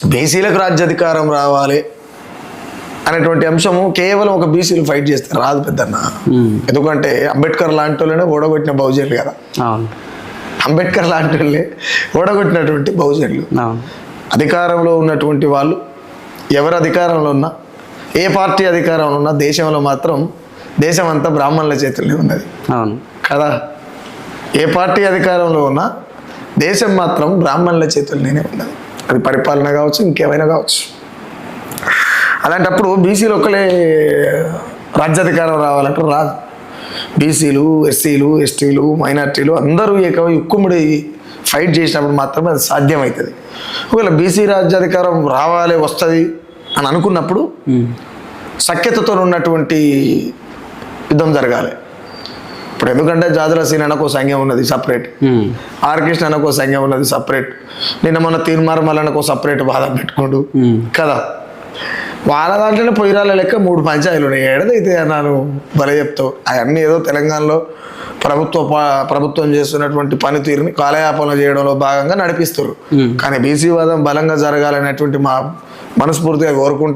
బీసీలకు రాజ్యాధికారం రావాలి అనేటువంటి అంశము కేవలం ఒక బీసీలు ఫైట్ చేస్తే రాదు పెద్దన్న. ఎందుకంటే అంబేద్కర్ లాంటి వాళ్ళనే ఓడగొట్టిన బహుజనులు కదా, అంబేద్కర్ లాంటి వాళ్ళే ఓడగొట్టినటువంటి బహుజనులు. అధికారంలో ఉన్నటువంటి వాళ్ళు ఎవరు అధికారంలో ఉన్నా, ఏ పార్టీ అధికారంలో ఉన్నా దేశంలో మాత్రం దేశం అంతా బ్రాహ్మణుల చేతుల్లోనే ఉన్నది కదా. ఏ పార్టీ అధికారంలో ఉన్నా దేశం మాత్రం బ్రాహ్మణుల చేతుల్లోనే ఉన్నది. అది పరిపాలన కావచ్చు, ఇంకేమైనా కావచ్చు. అలాంటప్పుడు బీసీలు ఒక్కలే రాజ్యాధికారం రావాలంటే రాదు. బీసీలు, ఎస్సీలు, ఎస్టీలు, మైనార్టీలు అందరూ ఉక్కుముడి ఫైట్ చేసినప్పుడు మాత్రమే అది సాధ్యమవుతుంది. ఒకవేళ బీసీ రాజ్యాధికారం రావాలి, వస్తుంది అని అనుకున్నప్పుడు సఖ్యతతో ఉన్నటువంటి యుద్ధం జరగాలి. ఇప్పుడు ఎందుకంటే జాదుల సీన్ అనకో సంఘం ఉన్నది సపరేట్, ఆర్ కృష్ణ అనకో సంఘం ఉన్నది సపరేట్, నిన్న మన తీర్మార్మలనకో సపరేట్ బాధ పెట్టుకోండు కదా. వాళ్ళ దాంట్లోనే పొయ్యిరాల లెక్క 3 పంచాయతీలు ఉన్నాయి. ఏడదైతే అన్నాను భలే చెప్తావు. అవన్నీ ఏదో తెలంగాణలో ప్రభుత్వం చేస్తున్నటువంటి పనితీరుని కాలయాపన చేయడంలో భాగంగా నడిపిస్తారు. కానీ బీసీ వాదం బలంగా జరగాలనేటువంటి మనస్ఫూర్తిగా కోరుకుంటే